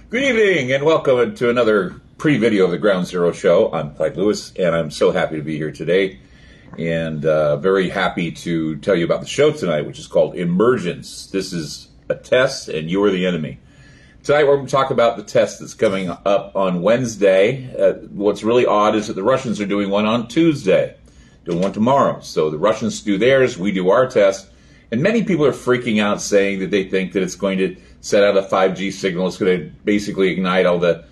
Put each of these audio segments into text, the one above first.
Good evening and welcome to another pre-video of the Ground Zero Show. I'm Clyde Lewis and I'm so happy to be here today and very happy to tell you about the show tonight, which is called Emergence. This is a test and you are the enemy. Tonight we're going to talk about the test that's coming up on Wednesday. What's really odd is that the Russians are doing one on Tuesday, doing one tomorrow. So the Russians do theirs, we do our test. And many people are freaking out saying that they think that it's going to set out a 5G signal. It's going to basically ignite all the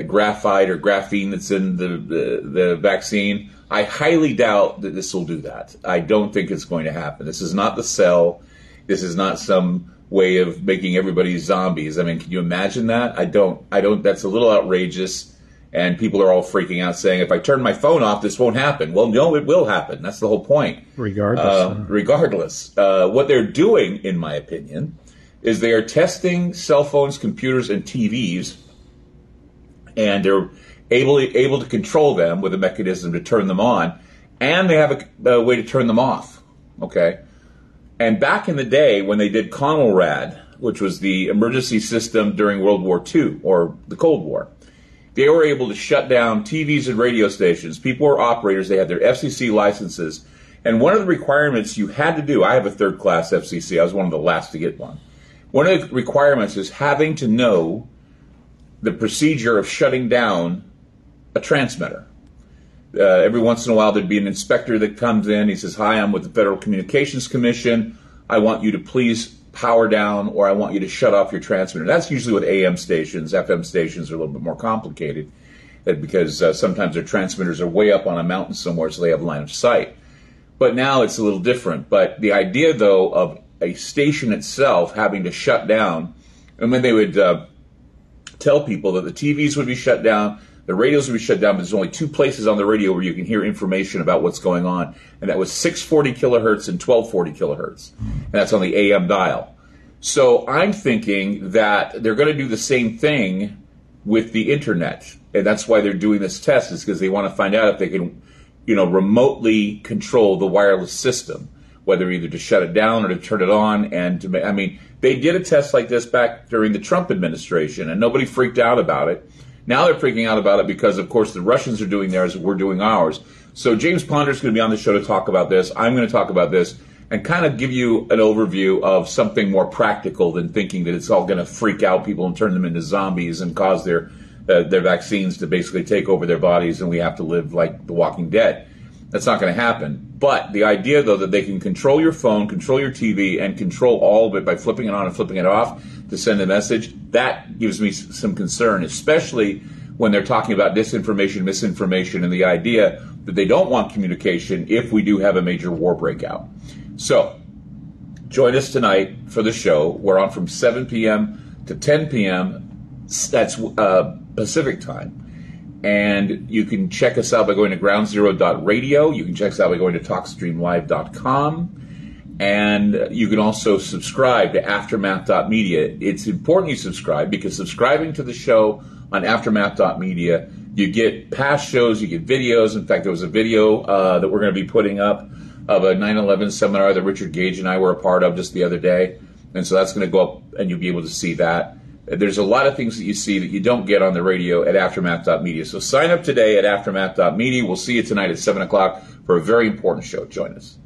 graphite or graphene that's in the vaccine. I highly doubt that this will do that. I don't think it's going to happen. This is not the cell. This is not some way of making everybody zombies. I mean, can you imagine that? I don't. That's a little outrageous. And people are all freaking out saying, if I turn my phone off, this won't happen. Well, no, it will happen. That's the whole point. Regardless. What they're doing, in my opinion, is they are testing cell phones, computers, and TVs, and they're able to control them with a mechanism to turn them on, and they have a way to turn them off. Okay? And back in the day when they did CONELRAD, which was the emergency system during World War II, or the Cold War, they were able to shut down TVs and radio stations. People were operators. They had their FCC licenses. And one of the requirements you had to do, I have a third-class FCC. I was one of the last to get one. One of the requirements is having to know the procedure of shutting down a transmitter. Every once in a while, there'd be an inspector that comes in. He says, hi, I'm with the Federal Communications Commission. I want you to please power down, or I want you to shut off your transmitter. That's usually with AM stations. FM stations are a little bit more complicated because sometimes their transmitters are way up on a mountain somewhere, so they have line of sight. But now it's a little different. But the idea, though, of a station itself having to shut down, and when they would tell people that the TVs would be shut down, the radios would be shut down, but there's only two places on the radio where you can hear information about what's going on, and that was 640 kilohertz and 1240 kilohertz, and that's on the AM dial. So I'm thinking that they're going to do the same thing with the internet, and that's why they're doing this test, is because they want to find out if they can, remotely control the wireless system, whether either to shut it down or to turn it on. And they did a test like this back during the Trump administration, and nobody freaked out about it. Now they're freaking out about it because, of course, the Russians are doing theirs and we're doing ours. So James Ponder is going to be on the show to talk about this. I'm going to talk about this and kind of give you an overview of something more practical than thinking that it's all going to freak out people and turn them into zombies and cause their vaccines to basically take over their bodies and we have to live like The Walking Dead. That's not going to happen. But the idea, though, that they can control your phone, control your TV, and control all of it by flipping it on and flipping it off to send a message, that gives me some concern, especially when they're talking about disinformation, misinformation, and the idea that they don't want communication if we do have a major war breakout. So, join us tonight for the show. We're on from 7 p.m. to 10 p.m. That's Pacific time. And you can check us out by going to groundzero.radio. You can check us out by going to talkstreamlive.com. And you can also subscribe to aftermath.media. It's important you subscribe because subscribing to the show on aftermath.media, you get past shows, you get videos. In fact, there was a video that we're going to be putting up of a 9/11 seminar that Richard Gage and I were a part of just the other day. And so that's going to go up and you'll be able to see that. There's a lot of things that you see that you don't get on the radio at aftermath.media. So sign up today at aftermath.media. We'll see you tonight at 7 o'clock for a very important show. Join us.